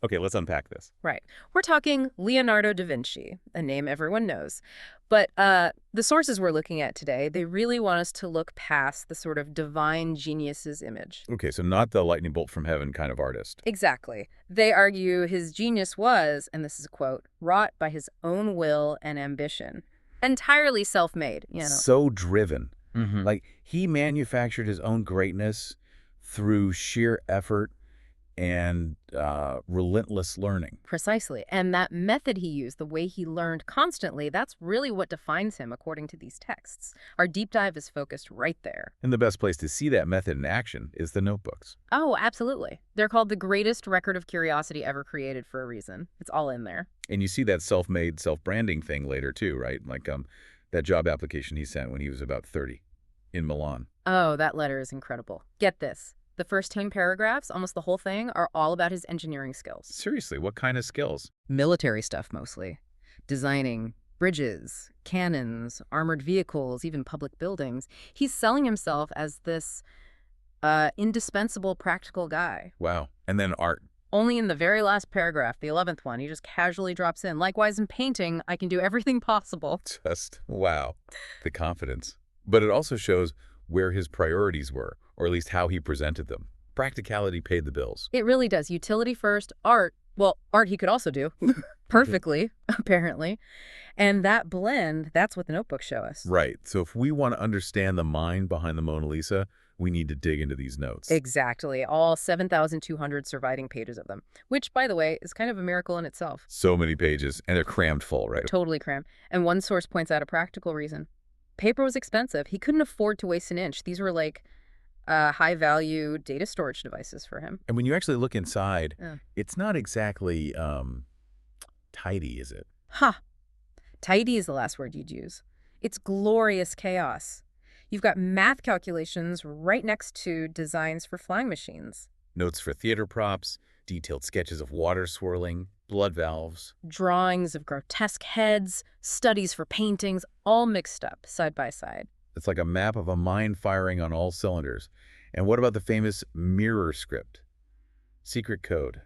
Okay, let's unpack this. Right. We're talking Leonardo da Vinci, a name everyone knows. But the sources we're looking at today, they really want us to look past the sort of divine genius's image. Okay, so not the lightning bolt from heaven kind of artist. Exactly. They argue his genius was, and this is a quote, wrought by his own will and ambition. Entirely self-made, you know. So driven. Mm-hmm. Like, he manufactured his own greatness through sheer effort and relentless learning. Precisely. And that method he used, the way he learned constantly, that's really what defines him according to these texts. Our deep dive is focused right there. And the best place to see that method in action is the notebooks. Oh, absolutely. They're called the greatest record of curiosity ever created for a reason. It's all in there. And you see that self-made, self-branding thing later too, right? Like that job application he sent when he was about 30 in Milan. Oh, that letter is incredible. Get this. The first 10 paragraphs, almost the whole thing, are all about his engineering skills. Seriously, what kind of skills? Military stuff, mostly. Designing bridges, cannons, armored vehicles, even public buildings. He's selling himself as this indispensable practical guy. Wow. And then art. Only in the very last paragraph, the 11th one, he just casually drops in, likewise in painting, I can do everything possible. Just, wow. The confidence. But it also shows where his priorities were, or at least how he presented them. Practicality paid the bills. It really does. Utility first, art. Well, art he could also do perfectly, apparently. And that blend, that's what the notebooks show us. Right. So if we want to understand the mind behind the Mona Lisa, we need to dig into these notes. Exactly. All 7,200 surviving pages of them, which, by the way, is kind of a miracle in itself. So many pages, and they're crammed full, right? Totally crammed. And one source points out a practical reason. Paper was expensive. He couldn't afford to waste an inch. These were like high-value data storage devices for him. And when you actually look inside, it's not exactly tidy, is it? Ha! Tidy is the last word you'd use. It's glorious chaos. You've got math calculations right next to designs for flying machines. Notes for theater props, detailed sketches of water swirling, blood valves. Drawings of grotesque heads, studies for paintings, all mixed up, side by side. It's like a map of a mind firing on all cylinders. And what about the famous mirror script? Secret code.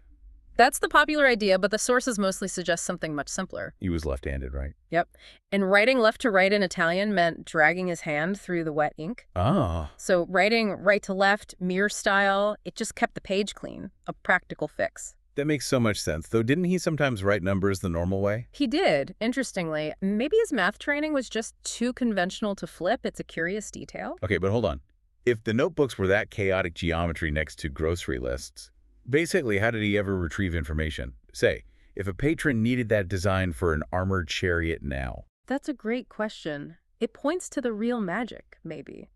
That's the popular idea, but the sources mostly suggest something much simpler. He was left-handed, right? Yep. And writing left to right in Italian meant dragging his hand through the wet ink. Ah. So writing right to left, mirror style, it just kept the page clean. A practical fix. That makes so much sense, though. Didn't he sometimes write numbers the normal way? He did, interestingly. Maybe his math training was just too conventional to flip. It's a curious detail. Okay, but hold on. If the notebooks were that chaotic geometry next to grocery lists, basically, how did he ever retrieve information? Say, if a patron needed that design for an armored chariot now. That's a great question. It points to the real magic, maybe.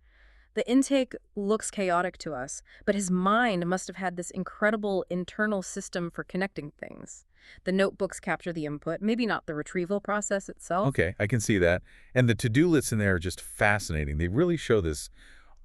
The intake looks chaotic to us, but his mind must have had this incredible internal system for connecting things. The notebooks capture the input, maybe not the retrieval process itself. Okay, I can see that. And the to-do lists in there are just fascinating. They really show this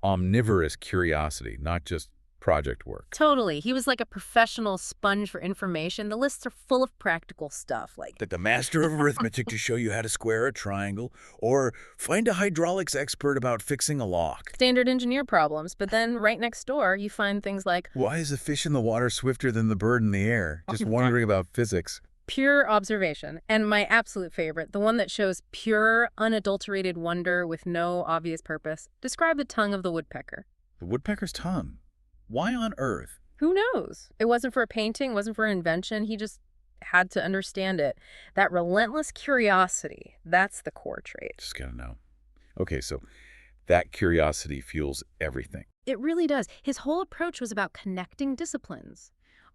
omnivorous curiosity, not just project work. Totally. He was like a professional sponge for information. The lists are full of practical stuff like The master of arithmetic to show you how to square a triangle, or find a hydraulics expert about fixing a lock. standard engineer problems, but then right next door you find things like Why is the fish in the water swifter than the bird in the air? Just wondering about physics. pure observation. And my absolute favorite, the one that shows pure, unadulterated wonder with no obvious purpose. Describe the tongue of the woodpecker. The woodpecker's tongue. Why on earth? Who knows? It wasn't for a painting, wasn't for an invention. He just had to understand it. That relentless curiosity, that's the core trait. Just gotta know. Okay, so that curiosity fuels everything. It really does. His whole approach was about connecting disciplines.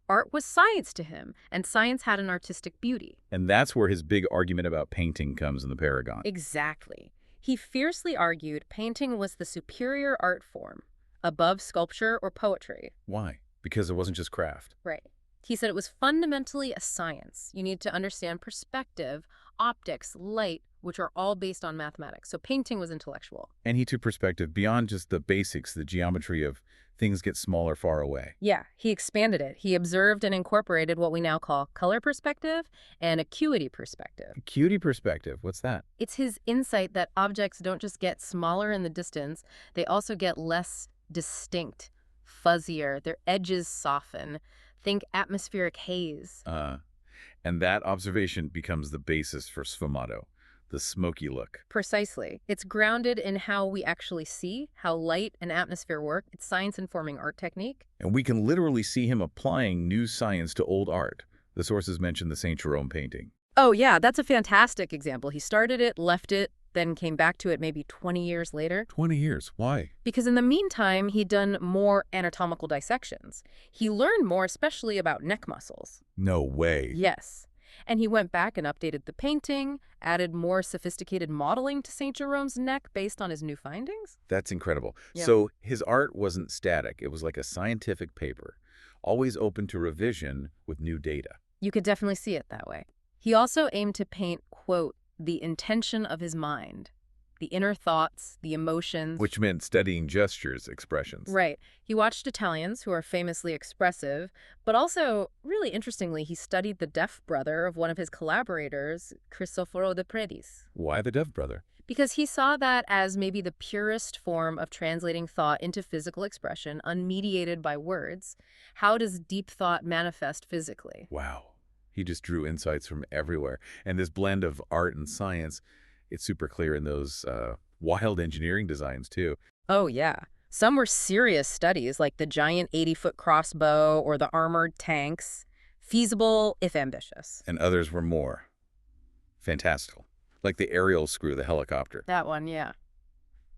Art was science to him, and science had an artistic beauty. And that's where his big argument about painting comes in the Paragon. Exactly. He fiercely argued painting was the superior art form, above sculpture or poetry. Why? Because it wasn't just craft. Right. He said it was fundamentally a science. You need to understand perspective, optics, light, which are all based on mathematics. So painting was intellectual. And he took perspective beyond just the basics, the geometry of things get smaller far away. Yeah, he expanded it. He observed and incorporated what we now call color perspective and acuity perspective. Acuity perspective, what's that? It's his insight that objects don't just get smaller in the distance, they also get less distinct, fuzzier, their edges soften. Think atmospheric haze. And that observation becomes the basis for sfumato, the smoky look. Precisely. It's grounded in how we actually see, how light and atmosphere work. It's science-informing art technique. And we can literally see him applying new science to old art. The sources mention the St. Jerome painting. Oh, yeah, that's a fantastic example. He started it, left it, then came back to it maybe 20 years later. 20 years. Why? Because in the meantime, he'd done more anatomical dissections. He learned more, especially about neck muscles. No way. Yes. And he went back and updated the painting, added more sophisticated modeling to St. Jerome's neck based on his new findings. That's incredible. Yeah. So his art wasn't static. It was like a scientific paper, always open to revision with new data. You could definitely see it that way. He also aimed to paint, quote, the intention of his mind, the inner thoughts, the emotions. Which meant studying gestures, expressions. Right. He watched Italians who are famously expressive, but also, really interestingly, he studied the deaf brother of one of his collaborators, Cristoforo de Predis. Why the deaf brother? Because he saw that as maybe the purest form of translating thought into physical expression, unmediated by words. How does deep thought manifest physically? Wow. He just drew insights from everywhere. And this blend of art and science, it's super clear in those wild engineering designs, too. Oh, yeah. Some were serious studies, like the giant 80-foot crossbow or the armored tanks. Feasible, if ambitious. And others were more fantastical, like the aerial screw, the helicopter. That one, yeah.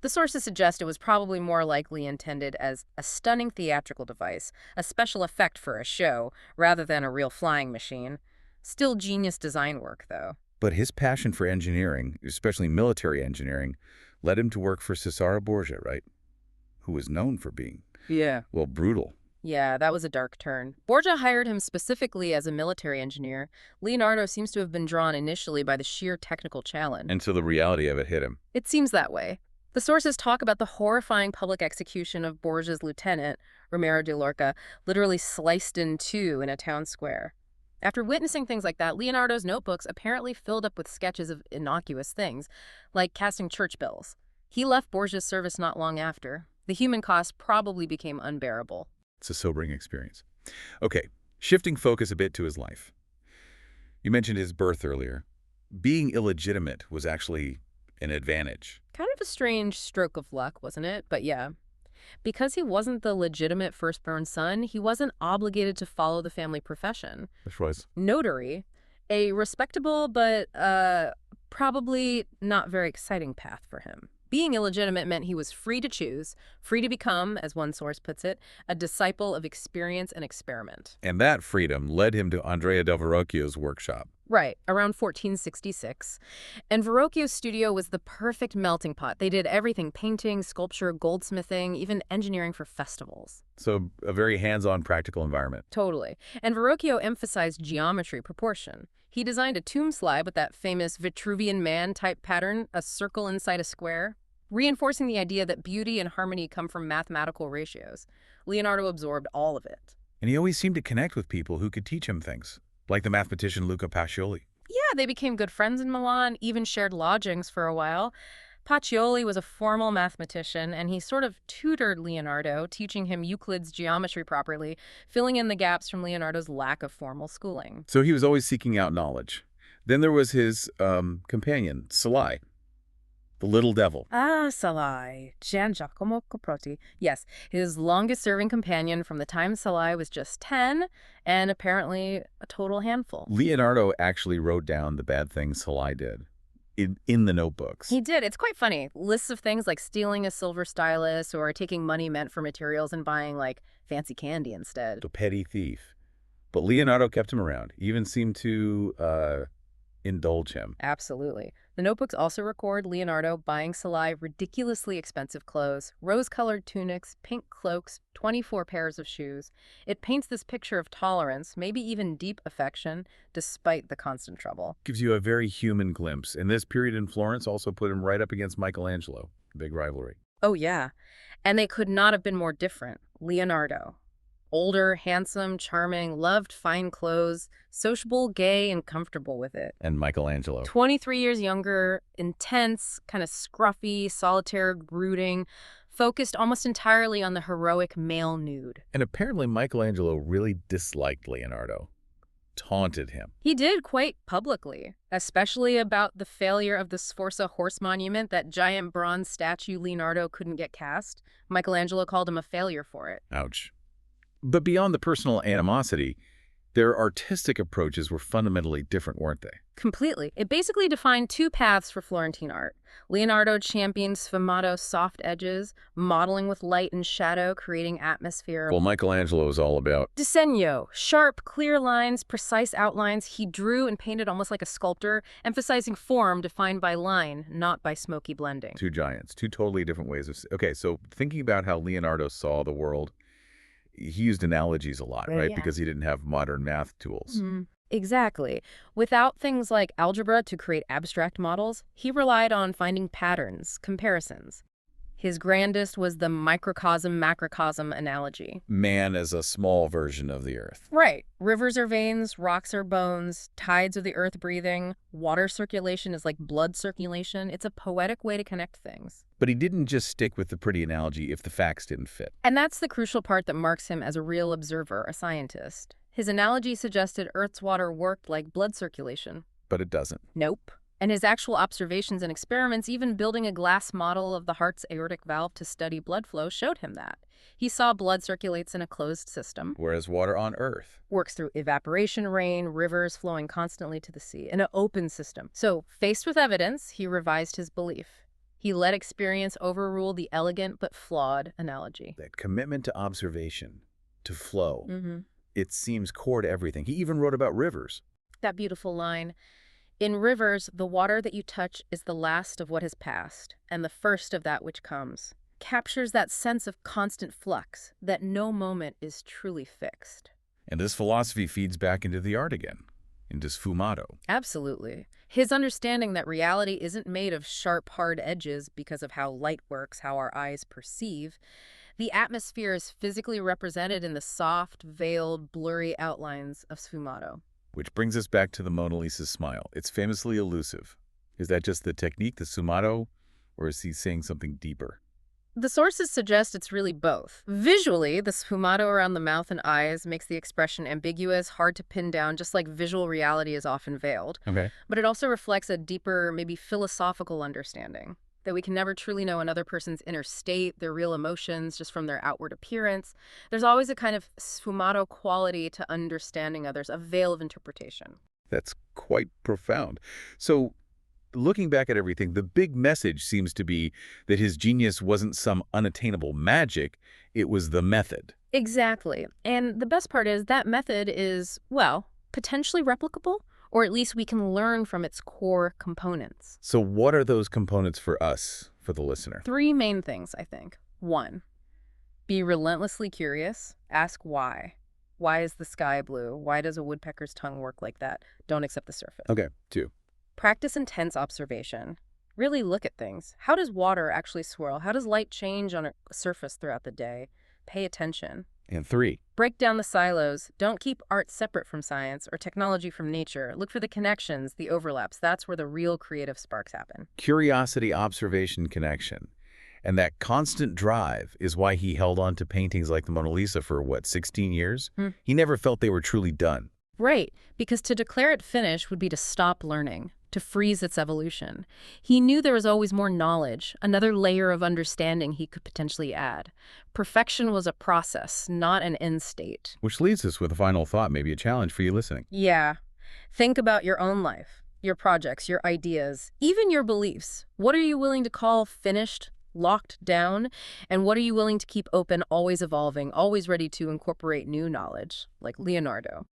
The sources suggest it was probably more likely intended as a stunning theatrical device, a special effect for a show, rather than a real flying machine. Still genius design work, though. But his passion for engineering, especially military engineering, led him to work for Cesare Borgia, right? Who was known for being, well, brutal. Yeah, that was a dark turn. Borgia hired him specifically as a military engineer. Leonardo seems to have been drawn initially by the sheer technical challenge. And so the reality of it hit him. It seems that way. The sources talk about the horrifying public execution of Borgia's lieutenant, Romero de Lorca, literally sliced in two in a town square. After witnessing things like that, Leonardo's notebooks apparently filled up with sketches of innocuous things, like casting church bells. He left Borgia's service not long after. The human cost probably became unbearable. It's a sobering experience. Okay, shifting focus a bit to his life. You mentioned his birth earlier. Being illegitimate was actually an advantage. Kind of a strange stroke of luck, wasn't it? But yeah. Because he wasn't the legitimate firstborn son, he wasn't obligated to follow the family profession. Which was? Notary, a respectable but probably not very exciting path for him. Being illegitimate meant he was free to choose, free to become, as one source puts it, a disciple of experience and experiment. And that freedom led him to Andrea del Verrocchio's workshop. Right, around 1466. And Verrocchio's studio was the perfect melting pot. They did everything: painting, sculpture, goldsmithing, even engineering for festivals. So a very hands-on practical environment. Totally. And Verrocchio emphasized geometry, proportion. He designed a tomb slab with that famous Vitruvian Man-type pattern, a circle inside a square, reinforcing the idea that beauty and harmony come from mathematical ratios. Leonardo absorbed all of it. And he always seemed to connect with people who could teach him things, like the mathematician Luca Pacioli. Yeah, they became good friends in Milan, even shared lodgings for a while. Pacioli was a formal mathematician, and he sort of tutored Leonardo, teaching him Euclid's geometry properly, filling in the gaps from Leonardo's lack of formal schooling. So he was always seeking out knowledge. Then there was his companion, Salai, the little devil. Ah, Salai, Gian Giacomo Caprotti. Yes, his longest-serving companion from the time Salai was just 10, and apparently a total handful. Leonardo actually wrote down the bad things Salai did in the notebooks. He did. It's quite funny. Lists of things like stealing a silver stylus or taking money meant for materials and buying, like, fancy candy instead. A petty thief. But Leonardo kept him around, even seemed to indulge him. Absolutely. The notebooks also record Leonardo buying Salai ridiculously expensive clothes, rose-colored tunics, pink cloaks, 24 pairs of shoes. It paints this picture of tolerance, maybe even deep affection, despite the constant trouble. Gives you a very human glimpse. And this period in Florence also put him right up against Michelangelo. Big rivalry. Oh, yeah. And they could not have been more different. Leonardo. Older, handsome, charming, loved fine clothes, sociable, gay, and comfortable with it. And Michelangelo. 23 years younger, intense, kind of scruffy, solitaire, brooding, focused almost entirely on the heroic male nude. And apparently Michelangelo really disliked Leonardo, taunted him. He did quite publicly, especially about the failure of the Sforza horse monument, that giant bronze statue Leonardo couldn't get cast. Michelangelo called him a failure for it. Ouch. But beyond the personal animosity, their artistic approaches were fundamentally different, weren't they? Completely. It basically defined two paths for Florentine art. Leonardo championed sfumato soft edges, modeling with light and shadow, creating atmosphere. Well, Michelangelo is all about Disegno, sharp, clear lines, precise outlines. He drew and painted almost like a sculptor, emphasizing form defined by line, not by smoky blending. two giants, two totally different ways of... Okay, so thinking about how Leonardo saw the world, he used analogies a lot, right? Yeah. Because he didn't have modern math tools. Exactly. Without things like algebra to create abstract models, he relied on finding patterns, comparisons. His grandest was the microcosm-macrocosm analogy. Man as a small version of the earth. Right. Rivers are veins, rocks are bones, tides are the earth breathing, water circulation is like blood circulation. It's a poetic way to connect things. But he didn't just stick with the pretty analogy if the facts didn't fit. And that's the crucial part that marks him as a real observer, a scientist. His analogy suggested Earth's water worked like blood circulation. But it doesn't. Nope. And his actual observations and experiments, even building a glass model of the heart's aortic valve to study blood flow, showed him that. He saw blood circulates in a closed system. Whereas water on Earth Works through evaporation, rain, rivers flowing constantly to the sea, in an open system. So, faced with evidence, he revised his belief. He let experience overrule the elegant but flawed analogy. that commitment to observation, to flow, it seems core to everything. He even wrote about rivers. That beautiful line. In rivers, the water that you touch is the last of what has passed, and the first of that which comes. Captures that sense of constant flux, that no moment is truly fixed. And this philosophy feeds back into the art again, into sfumato. Absolutely. His understanding that reality isn't made of sharp, hard edges because of how light works, how our eyes perceive. The atmosphere is physically represented in the soft, veiled, blurry outlines of sfumato. Which brings us back to the Mona Lisa's smile. It's famously elusive. Is that just the technique, the sfumato, or is he saying something deeper? The sources suggest it's really both. Visually, the sfumato around the mouth and eyes makes the expression ambiguous, hard to pin down, just like visual reality is often veiled. Okay. But it also reflects a deeper, maybe philosophical understanding, that we can never truly know another person's inner state, their real emotions, just from their outward appearance. There's always a kind of sfumato quality to understanding others, a veil of interpretation. That's quite profound. So, looking back at everything, the big message seems to be that his genius wasn't some unattainable magic, it was the method. Exactly. And the best part is that method is, well, potentially replicable, or at least we can learn from its core components. So what are those components for us, for the listener? Three main things, I think. 1, be relentlessly curious. Ask why. Why is the sky blue? Why does a woodpecker's tongue work like that? Don't accept the surface. Okay, 2. Practice intense observation. Really look at things. How does water actually swirl? How does light change on a surface throughout the day? Pay attention. And 3. Break down the silos. Don't keep art separate from science or technology from nature. Look for the connections, the overlaps. That's where the real creative sparks happen. Curiosity, observation, connection. And that constant drive is why he held on to paintings like the Mona Lisa for, 16 years? He never felt they were truly done. Right, because to declare it finished would be to stop learning, to freeze its evolution. He knew there was always more knowledge, another layer of understanding he could potentially add. Perfection was a process, not an end state. Which leads us with a final thought, maybe a challenge for you listening. Yeah. Think about your own life, your projects, your ideas, even your beliefs. What are you willing to call finished, locked down? And what are you willing to keep open, always evolving, always ready to incorporate new knowledge, like Leonardo?